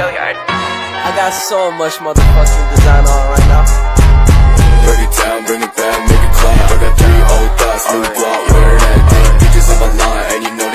I got so much motherfucking design on right now. Break it down, bring it back, make it clap. I got 3 old thoughts, new block, where that thing. Bitches on my line, and you know.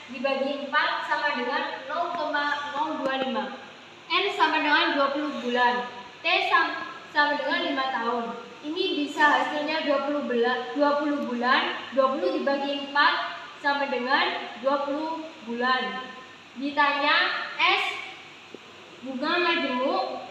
Dibagi 4 sama dengan 0,025. N sama dengan 20 bulan. T sama dengan 5 tahun. Ini bisa hasilnya 20 bulan. 20 dibagi 4 sama dengan 20 bulan. Ditanya S bunga majemuk.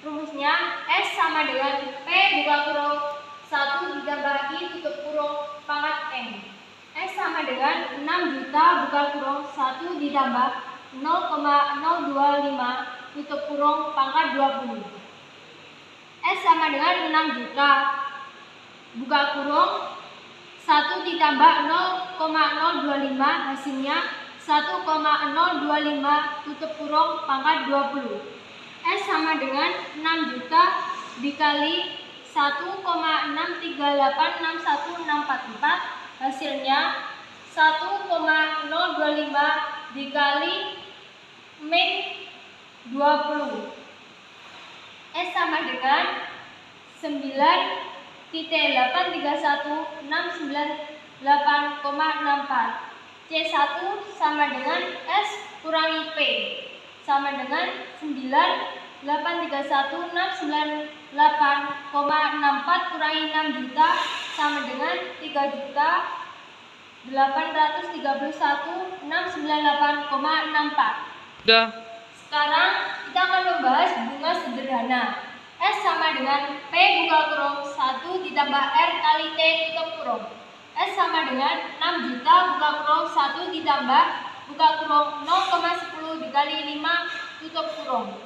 Rumusnya S sama dengan P buka kurung 1 ditambah I tutup kurung pangkat N. S sama dengan 6 juta buka kurung 1 ditambah 0,025 tutup kurung pangkat 20. S sama dengan 6 juta buka kurung 1 ditambah 0,025 hasilnya 1,025 tutup kurung pangkat 20. S sama dengan 6 juta dikali 1,6386144 hasilnya 1,025 dikali min 20. S sama dengan 9,83169,64. C1 sama dengan S kurangi P sama dengan 9,83169,64 kurangi 6 juta sama dengan 3.831.698,64. Udah. Sekarang kita akan membahas bunga sederhana. S sama dengan P buka kurung 1 ditambah R kali T tutup kurung. S sama dengan 6 juta buka kurung 1 ditambah buka kurung 0,10 dikali 5 tutup kurung.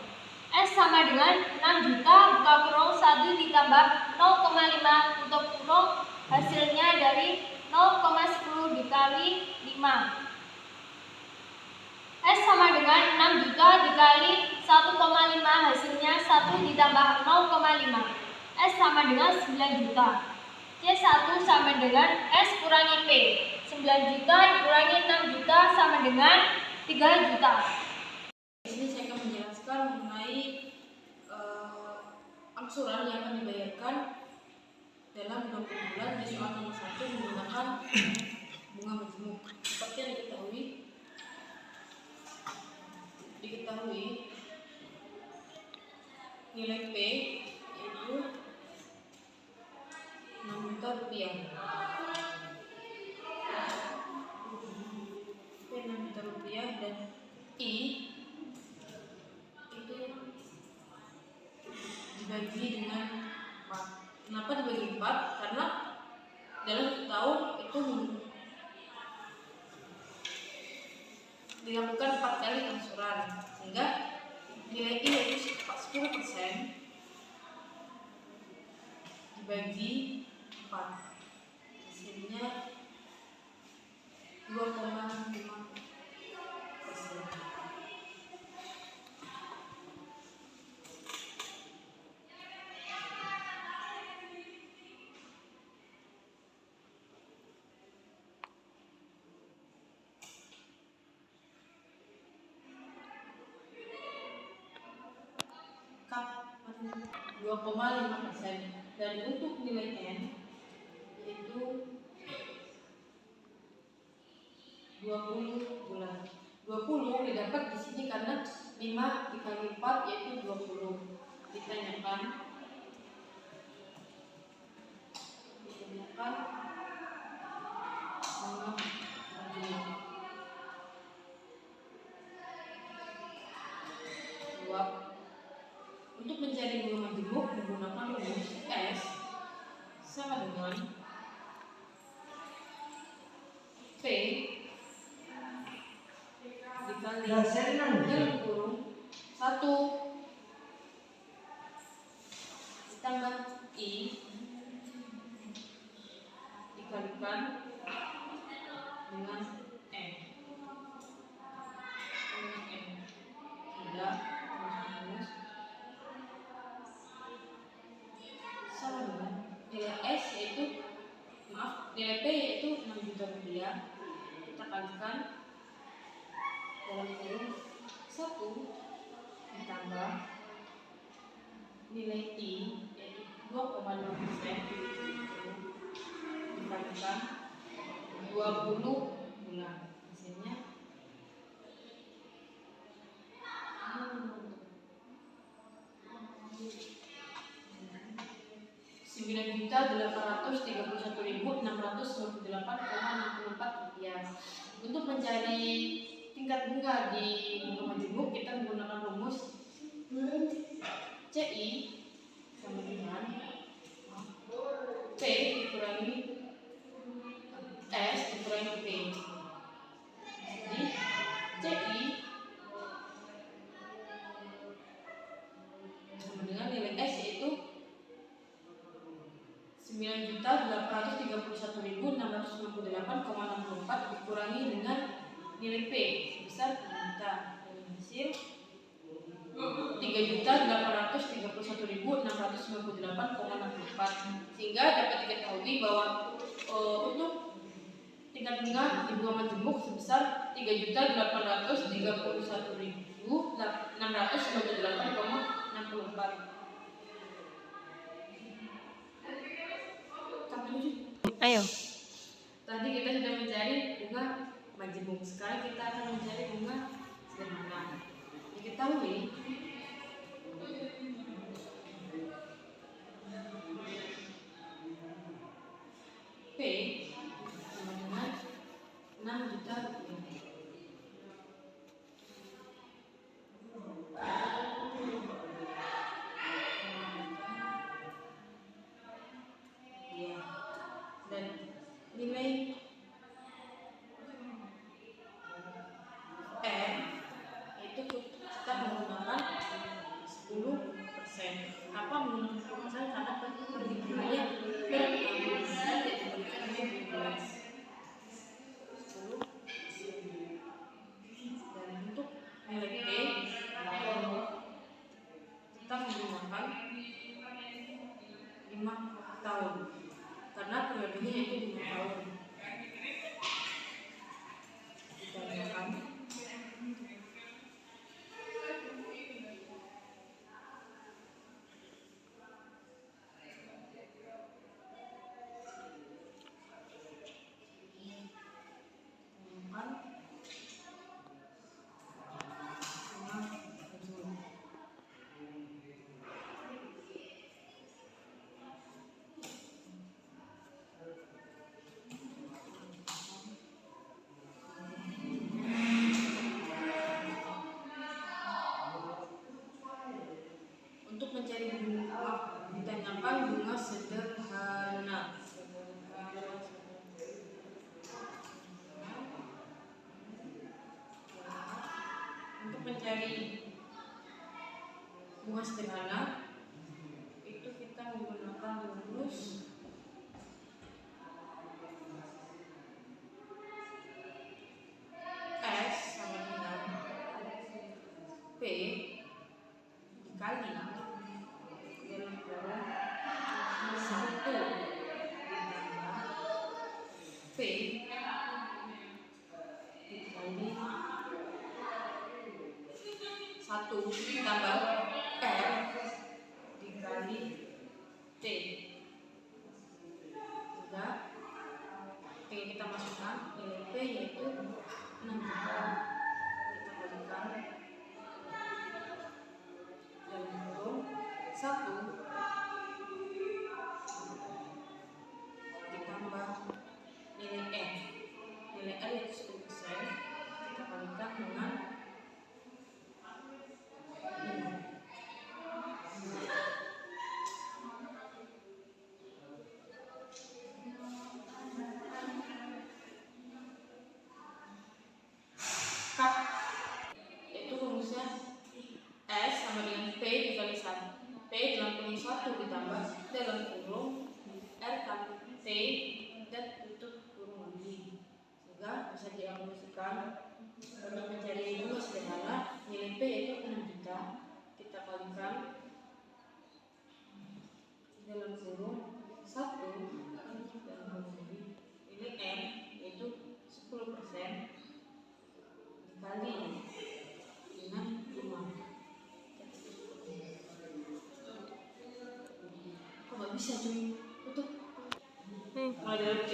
S sama dengan 6 juta buka kurung 1 ditambah 0,5 tutup kurung hasilnya dari 0,10 dikali 5. S sama dengan 6 juta dikali 1,5 hasilnya 1 ditambah 0,5. S sama dengan 9 juta. C1 sama dengan S kurangi P. 9 juta dikurangi 6 juta sama dengan 3 juta. Di sini saya akan menjelaskan mengenai angsuran yang akan dibayarkan dalam 20 bulan di soal nomor 1 menggunakan bunga majemuk. Seperti yang diketahui nilai P yaitu 6 juta rupiah. P 6 juta rupiah dan I itu dibagi dengan 4. Kenapa dibagi 4? Karena dalam 1 tahun itu dilakukan 4 kali angsuran, sehingga nilai I yaitu 10% dibagi 4 hasilnya 2,5%. Kap 2,5%. Dan untuk nilai N yaitu 20 bulan. 20 didapat di sini karena 5 dikali 4 yaitu 20. Ditanyakan jawab Untuk mencari bunga majemuk menggunakan rumus S sama dengan P dikali dalam kurung 1 ditambah I dikalikan dengan M. Sudah rumus sama dengan nilai S yaitu nilai P yaitu 6 juta rupiah. Kita kalikan dalam kurung 1 ditambah nilai I yaitu 2,5% dikalikan 20 bulan. Hasilnya 9.831.698,64 rupiah. Untuk mencari tingkat bunga di bunga majemuk kita menggunakan rumus CI sama dengan P dikurangi S dikurangi P. Jadi CI sama dengan nilai S yaitu 9.831.698,64 dikurangi dengan nilai P sebesar 6 juta. Hasil 3.831.698,64. Sehingga dapat diketahui bahwa untuk tingkat bunga di bunga majemuk sebesar 3.831.698,64. Ayo. Tadi kita sudah mencari bunga majemuk. Sekarang kita akan mencari bunga sederhana. Diketahui P sama dengan 6 juta rupiah. Dan nilai R itu kita menggunakan 10%. Kenapa menggunakan 10%? Karena perhitungannya diberikan 12. 10%. Dan untuk nilai T kita menggunakan 5 tahun karena periodenya itu 5 tahun. Ditambahkan untuk mencari bunga ditanyakan bunga sederhana. Untuk mencari bunga sederhana itu kita menggunakan rumus S sama dengan P dikali dalam kurung 1 ditambah P dikali 1 ditambah R dikali T. Sudah. Tinggal kita masukkan nilai P yaitu 6 juta. Kita kalikan dalam kurung 1 ditambah nilai R. Nilai R yaitu 10%. Kita kalikan dengan 5. S sama dengan P dikali 1. P dalam kurung 1 ditambah dalam kurung R kali T dan tutup kurung lagi. Sehingga bisa diaplikasikan untuk mencari bunga sederhana nilai P yaitu 6 juta. Kita kalikan dalam kurung 1 dalam kurung lagi nilai M yaitu 10% dikali dengan 5. Kok nggak bisa cuy? Tutup. Kalau dalam C,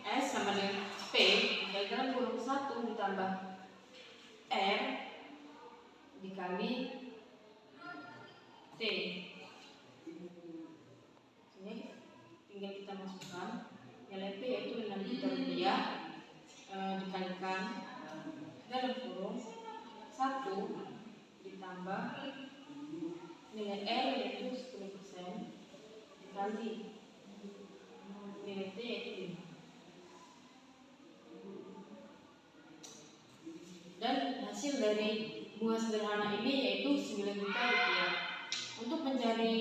S sama dengan P dari dalam kurung 1 ditambah R dikali T. Ini tinggal kita masukkan nilai P yaitu 6 juta rupiah dikalikan dalam kurung 1 ditambah nilai R yaitu 10% dikali nilai T yaitu 5. Dan hasil dari bunga sederhana ini yaitu 9 juta rupiah. Untuk mencari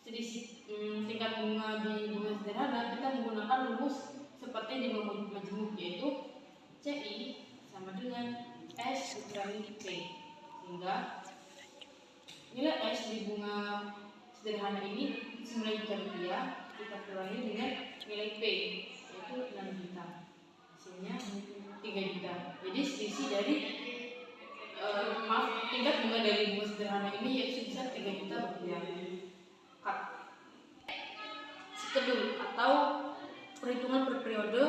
selisih tingkat bunga di bunga sederhana, kita menggunakan rumus seperti di bunga majemuk, yaitu CI sama dengan S dikurangi P, sehingga nilai S di bunga sederhana ini 9 juta rupiah kita kurangi dengan nilai P yaitu 6 juta, hasilnya 3 juta. Jadi selisih dari tingkat bunga dari bunga sederhana ini yaitu sebesar 3 juta rupiah. Skedul atau perhitungan per periode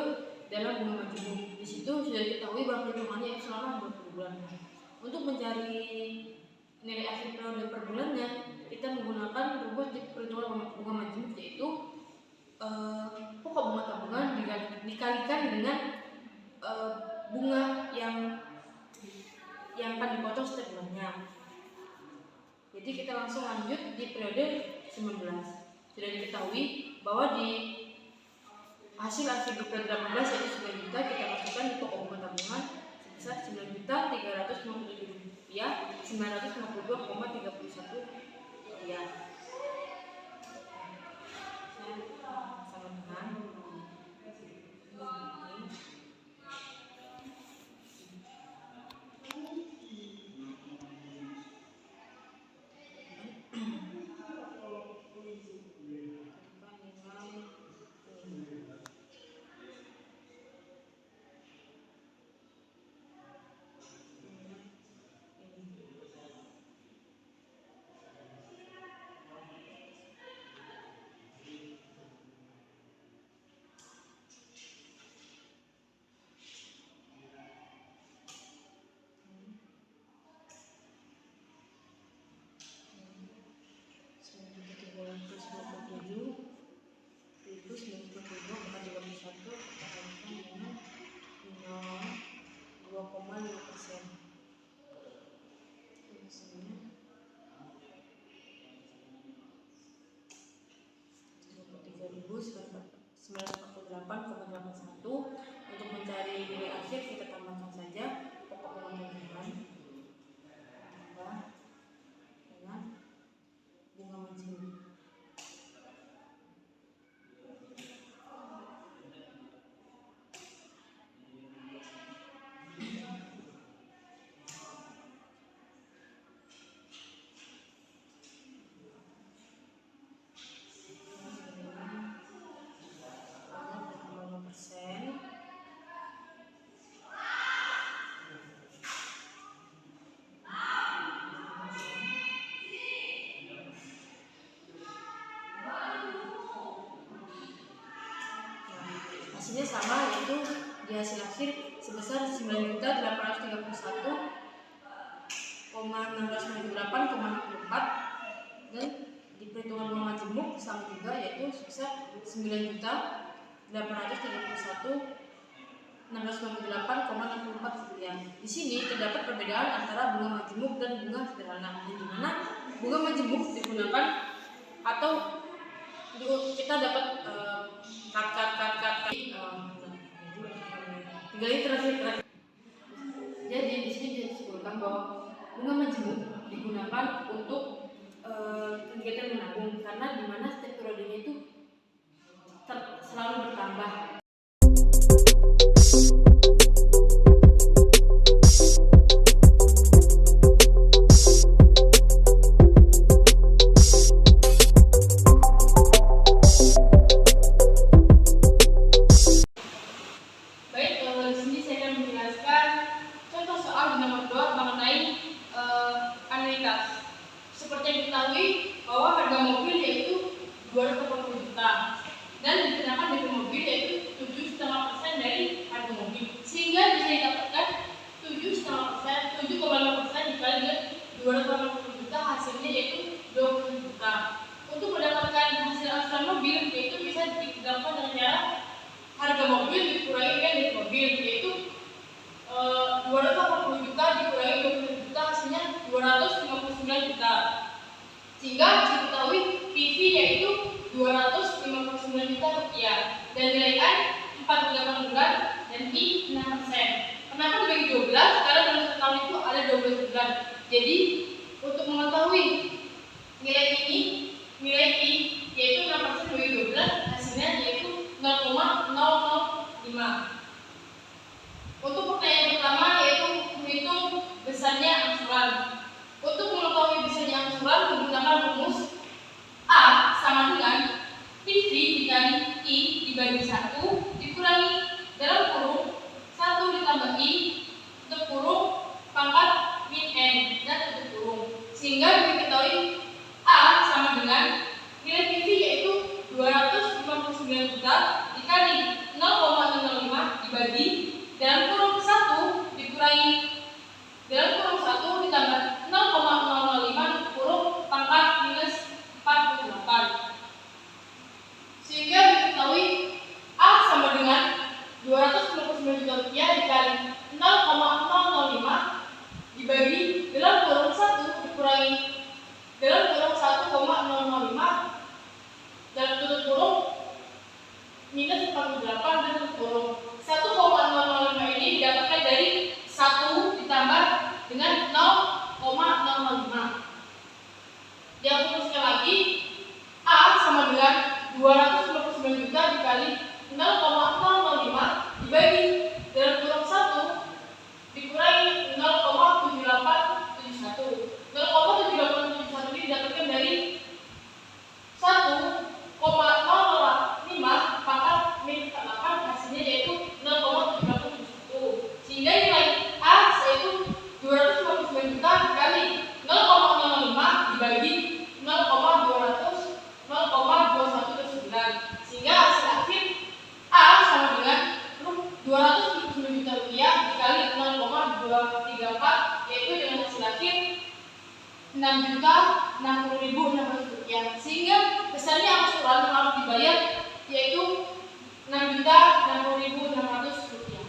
dalam bunga majemuk. Di situ sudah diketahui bahwa perhitungannya selama 20 bulan. Untuk mencari nilai akhir periode per bulannya, kita menggunakan rumus di perhitungan bunga majemuk, yaitu pokok bunga tabungan dikalikan dengan bunga yang akan dipotong setiap bulannya. Jadi kita langsung lanjut di periode 19. Sudah diketahui bahwa di hasil akhir di periode 18 yaitu 9 juta, kita masukkan di pokok bunga tabungan sebesar 9.350.000 rupiah, 952,31 rupiah. Sama dengan untuk mencari nilai akhir kita tambahkan saja pokok bunga tabungan tambah dengan bunga majemuk. Hasilnya sama, yaitu di hasil akhir sebesar 9.831,698,64 dan di perhitungan bunga majemuk sama juga, yaitu sebesar 9.831,698,64 rupiah. Di sini terdapat perbedaan antara bunga majemuk dan bunga sederhana, di mana bunga majemuk digunakan atau kita dapat tinggal ini terakhir. Jadi di sini disimpulkan bahwa bunga majemuk digunakan untuk kegiatan menabung karena di mana setiap periodenya itu selalu bertambah. Seperti yang diketahui bahwa harga mobil yaitu 280 juta dan dikenakan DP mobil yaitu 7,5% dari harga mobil, sehingga bisa didapatkan 7,5% dikali dengan 280 juta, hasilnya yaitu 20 juta. Untuk mendapatkan hasil angsuran mobil yaitu bisa dilakukan dengan cara harga mobil dikurangi dengan DP mobil yaitu 280 juta dikurangi 20 juta, hasilnya 259 juta. Sehingga bisa diketahui PV yaitu 259 juta rupiah dan nilai I 48 bulan dan I 6%. Kenapa dibagi 12? Karena dalam setahun itu ada 12 bulan. Jadi untuk mengetahui nilai ini, nilai I yaitu 6% bagi 12, hasilnya yaitu 0,005. Untuk pertanyaan pertama yaitu menghitung besarnya angsuran. Untuk mengetahui besarnya angsuran menggunakan rumus A sama dengan PV dikali I dibagi 1 dikurangi dalam kurung 1 ditambah I tutup kurung pangkat min N dan tutup kurung, sehingga diketahui A sama dengan nilai PV yaitu 259 juta dikali 0,005 dibagi dalam kurung 1 dikurangi dalam kurung 1 ditambah 0,005 kurung pangkat minus 48, sehingga diketahui A sama dengan 259 juta rupiah dikali 0,005 dibagi dalam kurung 1 dikurangi dalam kurung 1,005 dalam tutup kurung minus 48 dan tutup kurung 1,005 ini didapatkan dari 1 ditambah dengan 0,005. Diapuruskan lagi, A sama dengan 259 juta dikali 0,005 dibagi dalam kurung 1 dikurangi 0,7871. 0,7871 ini didapatkan dari 1,005 pangkat min 48, hasilnya yaitu 0,7871. Sehingga nilai A yaitu 259 juta dikali 0,05 dibagi 0,2129, sehingga hasil akhir A sama dengan 279 juta rupiah dikali 0,234 yaitu dengan hasil akhir 6.060.600 rupiah, sehingga besarnya angsuran yang harus dibayar yaitu 6.060.600 rupiah.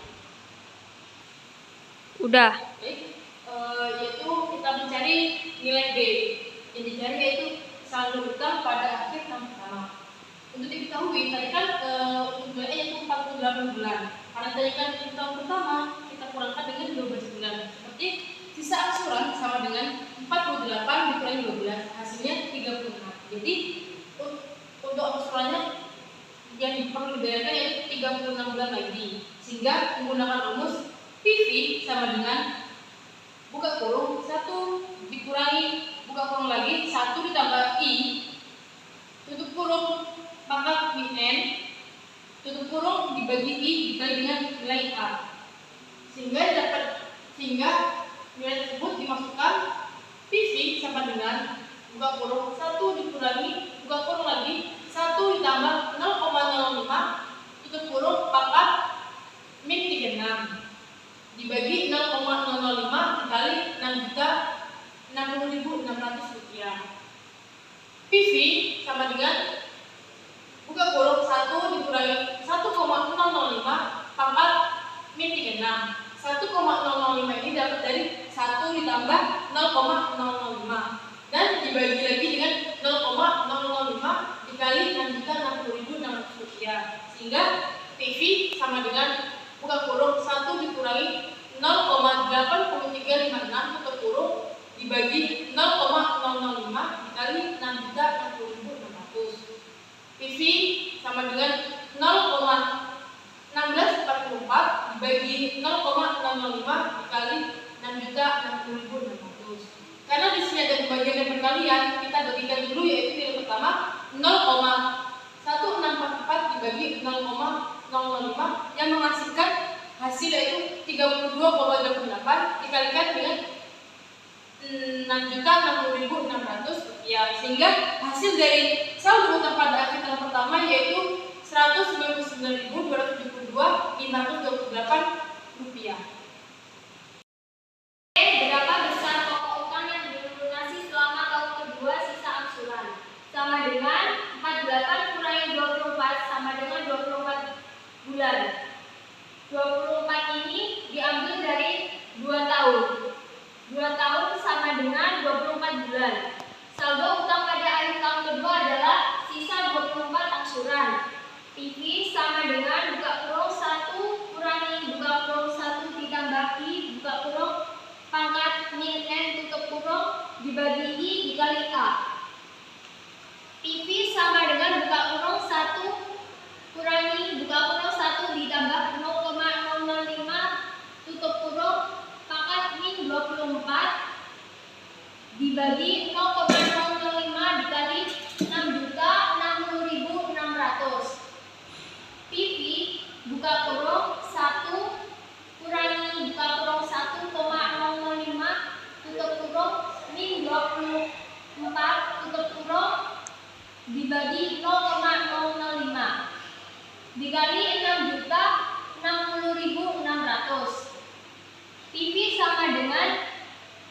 Udah. Baik, yaitu kita mencari nilai B. Yang dicari yaitu saldo utang pada akhir tahun pertama. Untuk diketahui tadi kan untuk bulannya yaitu 48 bulan. Karena tadi kan untuk tahun pertama kita kurangkan dengan 12 bulan. Seperti sisa angsuran sama dengan 48 dikurangi 12, hasilnya 36. Jadi untuk angsurannya yang perlu dibayarkan yaitu 36 bulan lagi. Sehingga menggunakan rumus PV sama dengan buka kurung 1 dikurangi buka kurung lagi 1 ditambah I tutup kurung pangkat min N tutup kurung dibagi I dikali dengan nilai A, sehingga nilai tersebut dimasukkan PV sama dengan buka kurung 1 dikurangi buka kurung lagi 1 ditambah 0,05 tutup kurung pangkat min 36 dibagi 0,005 dikali 6.060.600 rupiah. PV sama dengan buka kurung 1 dikurangi 1,005 pangkat min 36. 1,005 ini dapat dari 1 ditambah 0,005 dan dibagi lagi dengan 0,005 dikali 6.060.600 rupiah, sehingga PV sama dengan buka kurung 1 dikurangi 0,8356 tutup kurung dibagi 0,005 dikali 6.060.600. PV sama dengan 0,1644 dibagi 0,005 dikali 6.060.600. Karena di sini ada pembagian dan perkalian, kita bagikan dulu, yaitu nilai pertama 0,1644 dibagi 0,005 yang menghasilkan hasil yaitu 32,28 dikalikan dengan 6.060.600 rupiah, sehingga hasil dari saldo utang pada akhir tahun pertama yaitu 199.272.528 rupiah. Berapa besar pokok utang yang dilunasi selama tahun kedua sisa angsuran? Sama dengan 48 kurangi 24 sama dengan 24 bulan. 24 ini diambil dari 2 tahun. 2 tahun sama dengan 24 bulan. Saldo utang pada akhir tahun kedua adalah sisa 24 angsuran. PV sama dengan buka kurung 1 kurangi buka kurung 1 ditambahi buka kurung pangkat min n tutup kurung dibagi i dikali a. PV sama dengan buka kurung 1 kurangi buka kurung 1 ditambah 0,005 tutup kurung pangkat min 24 dibagi 0,005 dikali 6.060.600. PV buka kurung 1 kurangi buka kurung 1,005 tutup kurung min 24 tutup kurung dibagi 0,005 dikali 6.060.600. PV sama dengan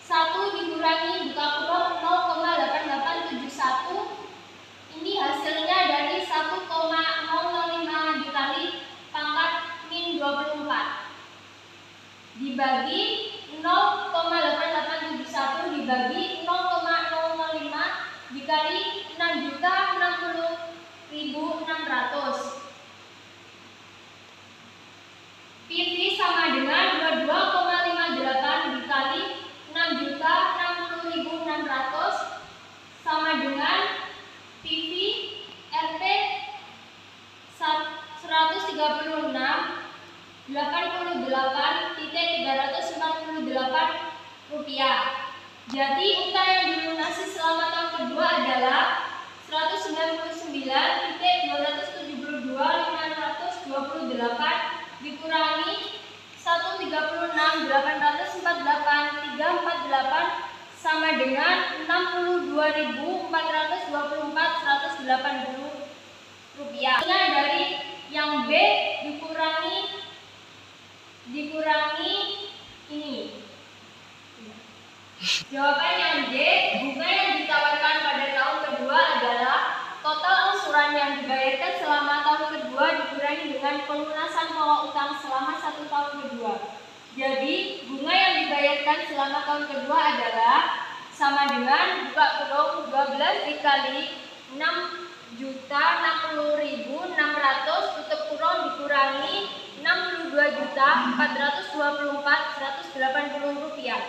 1 dikurangi buka kurung 0,8871. Ini hasilnya dari 1,005 dikali pangkat min 24 dibagi 0,8871 dibagi 0,005 dikali 6.060.600. PV sama dengan 22,58 dikali 6.060.600 sama dengan PV RT 136 88.348 rupiah. Jadi utang yang dilunasi selama tahun kedua adalah 199.272.528 dikurangi 136.848.348 sama dengan 62.424.180 rupiah. Nah, dari yang B dikurangi ini. Jawaban yang D, bunga yang ditawarkan pada tahun kedua adalah total angsuran yang dibayarkan selama tahun kedua dikurangi dengan pelunasan pokok utang selama 1 tahun kedua. Jadi bunga yang dibayarkan selama tahun kedua adalah sama dengan buka kurung 12 dikali 6.060.600 tutup kurung dikurangi 62.424.180 rupiah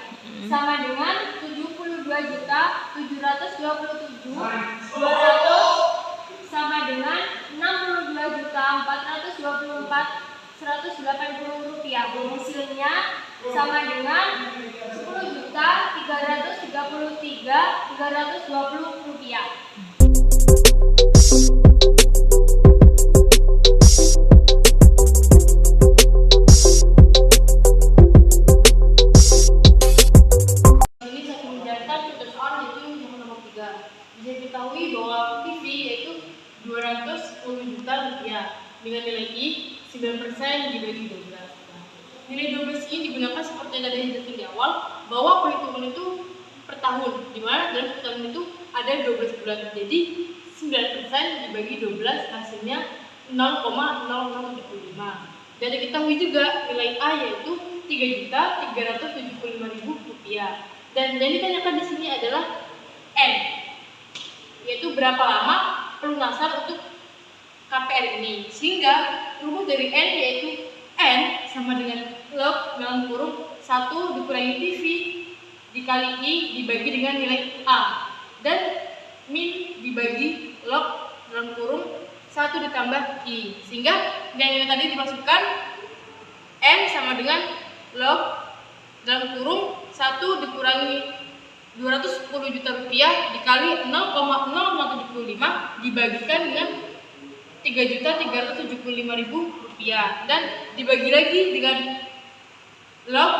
sama dengan 72.727.200 sama dengan 62.424.180 rupiah. Hasilnya sama dengan 10.333.320 rupiah. Bisa diketahui bahwa PV yaitu 210 juta rupiah dengan nilai I 9% dibagi 12. Nilai 12 ini digunakan seperti yang tadi dijelaskan di awal bahwa perhitungan itu per tahun, di mana dalam satu tahun itu ada 12 bulan. Jadi 9% dibagi 12 hasilnya 0,0075. Dan diketahui juga nilai A yaitu 3.375.000 rupiah. Dan yang ditanyakan di sini adalah N, yaitu berapa lama pelunasan untuk KPR ini. Sehingga rumus dari N yaitu N sama dengan log dalam kurung 1 dikurangi PV dikali I dibagi dengan nilai A, dan min dibagi log dalam kurung 1 ditambah I, sehingga nilai tadi dimasukkan N sama dengan log dalam kurung 1 dikurangi 210 juta rupiah dikali 0,0075 dibagikan dengan 3.375.000 rupiah, dan dibagi lagi dengan log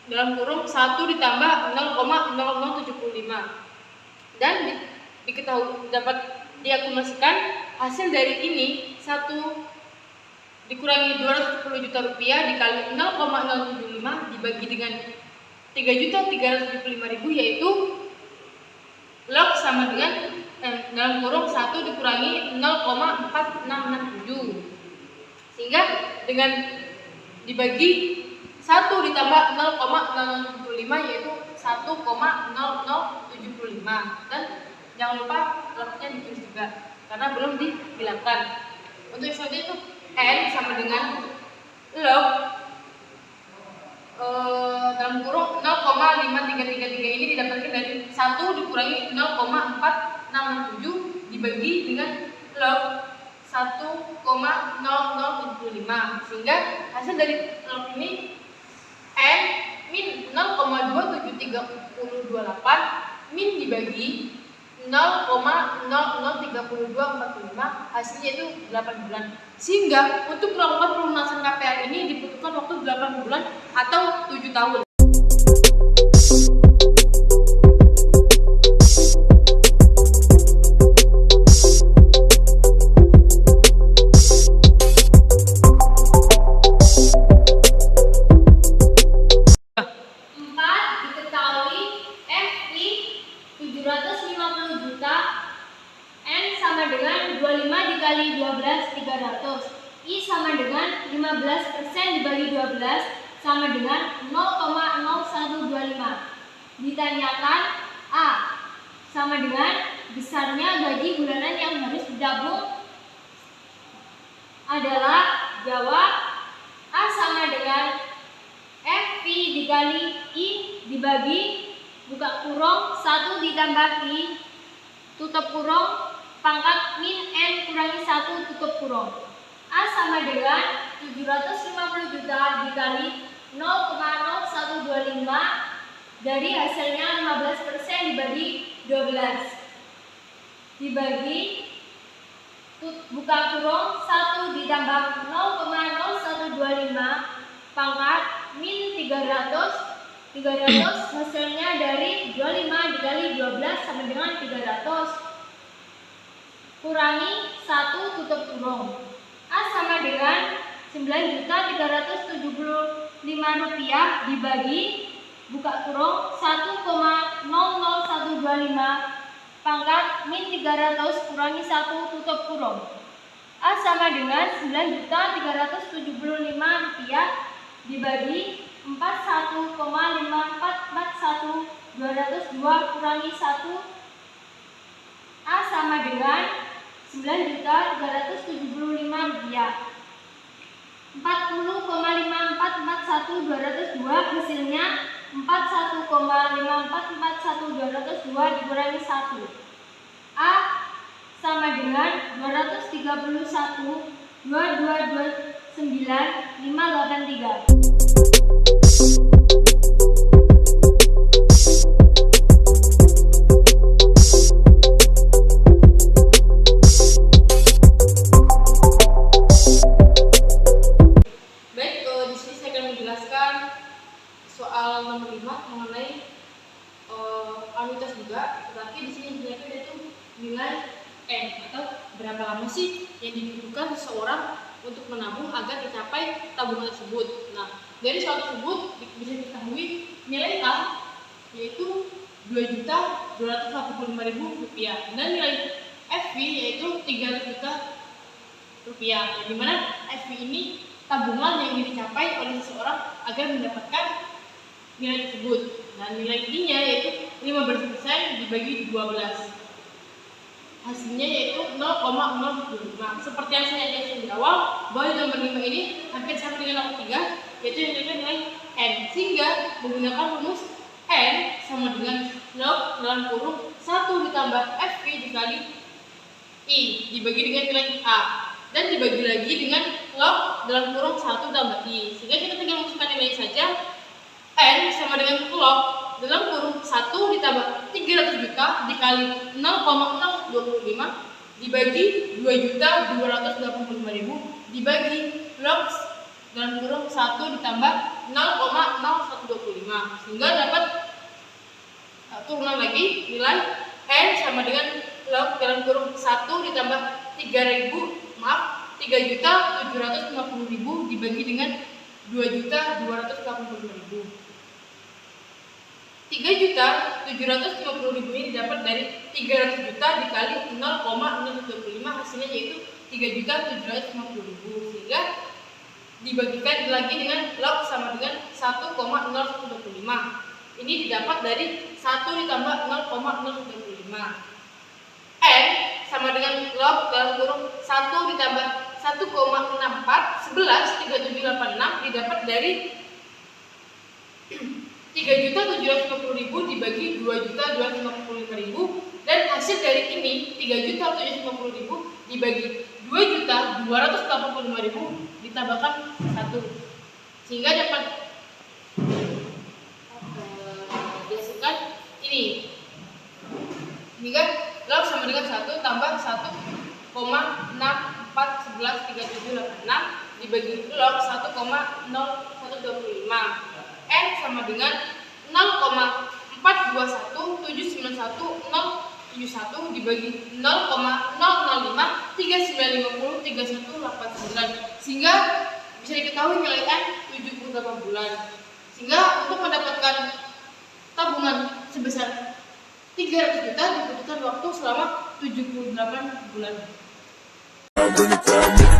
dalam kurung 1 ditambah 0,0075, dan diketahui dapat diakumulasikan hasil dari ini 1 dikurangi 210 juta rupiah dikali 0,075 dibagi dengan 3.375.000, yaitu log sama dengan dalam kurung 1 dikurangi 0,4667, sehingga dengan dibagi 1 ditambah 0,0075 yaitu 1,0075, dan jangan lupa lognya ditulis juga karena belum dihilangkan. Untuk selanjutnya itu N sama dengan log dalam kurung 0,5333 ini didapatkan dari 1 dikurangi 0,4667 dibagi dengan log 1,0075, sehingga hasil dari log ini N min 0,27328 min dibagi 0,003245, hasilnya itu 8 bulan. Sehingga untuk melakukan pelunasan KPR ini dibutuhkan waktu 8 bulan atau 7 tahun. Dengan 25 dikali 12 300, I sama dengan 15% dibagi 12 sama dengan 0,0125. Ditanyakan A sama dengan besarnya gaji bulanan yang harus ditabung adalah, jawab A sama dengan FP dikali I dibagi buka kurung 1 ditambah I tutup kurung pangkat min N kurangi 1 tutup kurung. A sama dengan 750 juta dikali 0,0125 dari hasilnya 15% dibagi 12 dibagi buka kurung 1 ditambah 0,0125 pangkat min 300 hasilnya dari 25 dikali 12 sama dengan 300 kurangi 1 tutup kurung. A sama dengan 9.375.000 rupiah dibagi buka kurung 1,00125 pangkat min 300 kurangi 1 tutup kurung. A sama dengan 9.375.000 rupiah dibagi 41,5441202 kurangi 1. A sama dengan 9.375.000 rupiah. 40,5441202 hasilnya 41,5441202 dikurangi 1. A sama dengan 231,2229583. Soal nomor 5 mengenai anuitas juga, tetapi di sini ternyata itu nilai N atau berapa lama sih yang dibutuhkan seseorang untuk menabung agar dicapai tabungan tersebut. Nah, dari soal tersebut bisa diketahui nilai A yaitu 2.285.000 rupiah dan nilai FV yaitu 300 juta rupiah. Yang dimana FV ini tabungan yang dicapai oleh seseorang agar mendapatkan nilai tersebut, dan nilai I-nya yaitu 15% dibagi 12, hasilnya yaitu 0,025. Seperti yang saya jelaskan di awal, bahwa nomor 5 ini hampir sama dengan nomor 3, yaitu yang nilai N, sehingga menggunakan rumus N sama dengan log dalam kurung 1 ditambah FV dikali I dibagi dengan nilai A dan dibagi lagi dengan log dalam kurung 1 tambah I, sehingga kita tinggal masukkan nilai saja. N sama dengan log dalam kurung 1 ditambah 300 juta dikali 0,025 dibagi 2.285.000 dibagi log dalam kurung 1 ditambah 0,0125, sehingga dapat turunan lagi nilai N sama dengan log dalam kurung 1 ditambah 3.750.000 dibagi dengan 2.285.000. 3.750.000 ini didapat dari 300 juta dikali 0,0125, hasilnya yaitu 3.750.000, sehingga dibagikan lagi dengan log sama dengan 1,0125. Ini didapat dari 1 ditambah 0,0125. N sama dengan log dalam kurung 1 ditambah 1,64 11.3786 didapat dari 3.750.000 dibagi 2.255.000, dan hasil dari ini 3.750.000 dibagi 2.285.000 ditambahkan 1, sehingga dapat dihasilkan ini. Sehingga log sama dengan 1 tambah 1,64113786 dibagi log 1,0125. N sama dengan 0,421791.071 dibagi 0,00539503189, sehingga bisa diketahui nilai N 78 bulan. Sehingga untuk mendapatkan tabungan sebesar 300 juta dibutuhkan waktu selama 78 bulan. Bring it back, make